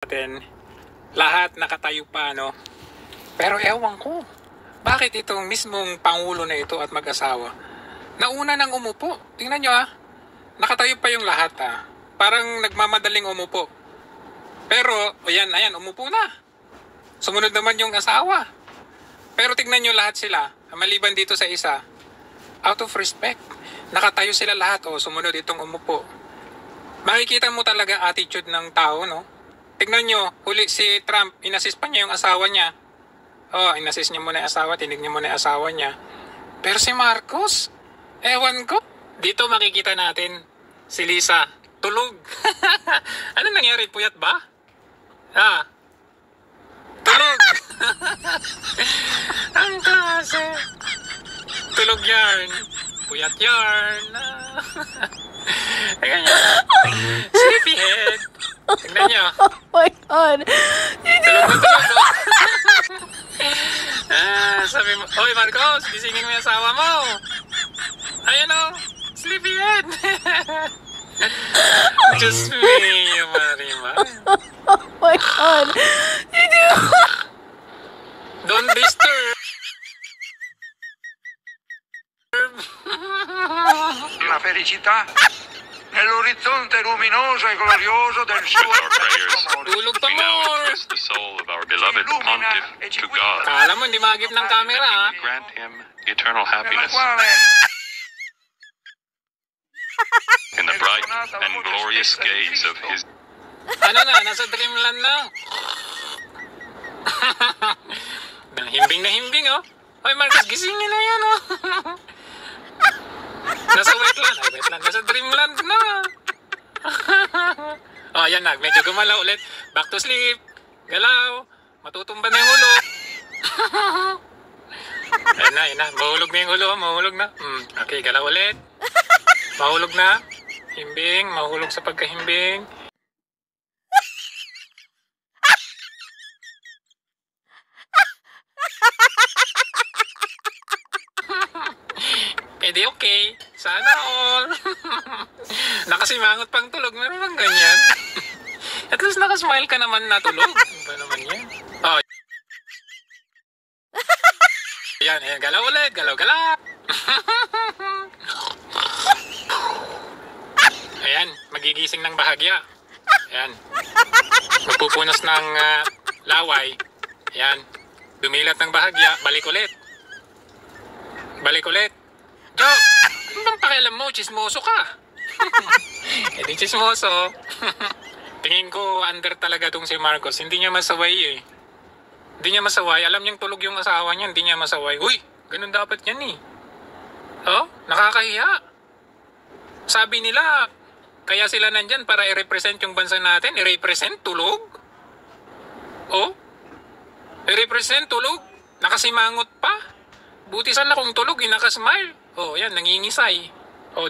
natin, lahat nakatayo pa, no? Pero ewan ko, bakit itong mismong pangulo na ito at mag-asawa nauna nang umupo? Tingnan nyo nakatayo pa yung lahat parang nagmamadaling umupo. Pero ayan, umupo na. Sumunod naman yung asawa. Pero tignan nyo lahat sila, maliban dito sa isa, out of respect, nakatayo sila lahat, sumunod itong umupo. Makikita mo talaga attitude ng tao, no? Tignan nyo, huli si Trump, inassist pa niya yung asawa niya. Inassist niya muna yung asawa, tinig niya muna yung asawa niya. Pero si Marcos, ewan ko. Dito makikita natin si Lisa, tulog. Ano nangyari, puyat ba? Tulog. Ang klase. Tulog yarn. Puyat yarn. Tingnan nyo. Sleepyhead. Tingnan nyo. Oh my God. Tulog na tulog. Sabi mo, Hoy Marcos, gisingin mo yung asawa mo. Ayan sleepyhead. Just me, Marima. Oh my God. Don't disturb. La felicità nell'orizzonte luminoso e glorioso del suo amore. Tulog pa We now more. entrust the soul of our beloved pontiff to God. Kala mo, hindi magip ng camera, Grant him eternal Nella happiness quale in the bright and glorious gaze of his Nasa dreamland na. Himbing na himbing, Hoy, Marcos, gisingin na yan, Nasa wetland. Nasa dreamland na. Ayan na. Medyo gumalaw ulit. Back to sleep. Galaw. Matutumba na yung ulo. Ayan na. Mahulog na yung ulo. Mahulog na. Okay, galaw ulit. Mahulog na. Himbing. Mahulog sa pagkahimbing. Di okay. Sana all. Nakasimangot pang tulog. Meron bang ganyan? At least nakasmile ka naman na tulog. Ano ba naman yan? Ayan. Galaw ulit. Galaw. Ayan. Magigising ng bahagya. Ayan. Magpupunas ng laway. Ayan. Dumilat ng bahagya. Balik ulit. Jo, ano bang pakialam mo? Chismoso ka. Di chismoso. Tingin ko under talaga tong si Marcos. Hindi niya masaway Hindi niya masaway. Alam niyang tulog yung asawa niya. Hindi niya masaway. Uy, ganun dapat yan nakakahiya. Sabi nila, kaya sila nandyan para i-represent yung bansa natin. I-represent tulog. I-represent tulog. Nakasimangot pa. Buti sana kung tulog, nakasmile. Yan, nangingisay.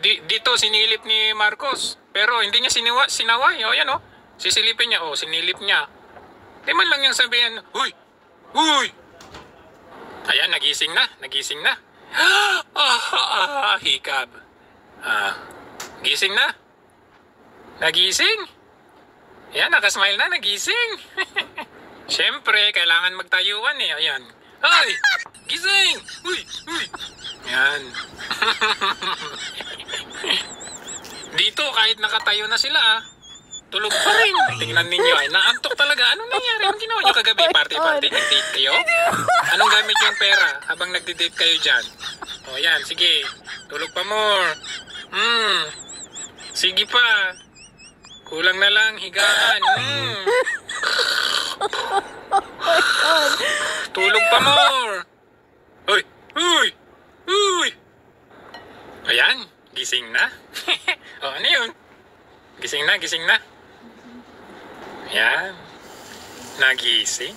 Dito, sinilip ni Marcos. Pero hindi niya sinaway. Yan, sisilipin niya. Sinilip niya. Di man lang yung sabihin, Uy! Ayan, nagising na. Hikab. Gising na. Nagising. Ayan, nakasmile na, nagising. Siyempre, kailangan magtayuan Ayan. Ay! Gising! Uy! Yan. Dito, kahit nakatayo na sila, tulog pa rin. Tingnan ninyo, naantok talaga. Anong nangyari? Anong ginawa nyo kagabi? Party? Nag-date kayo? Anong gamit yung pera habang nagde-date kayo dyan? Yan. Sige. Tulog pa more. Sige pa. Kulang na lang. Higaan. Tulog pa more. Uy! Ayan, gising na. Ano yun? Gising na. Ayan, nagising.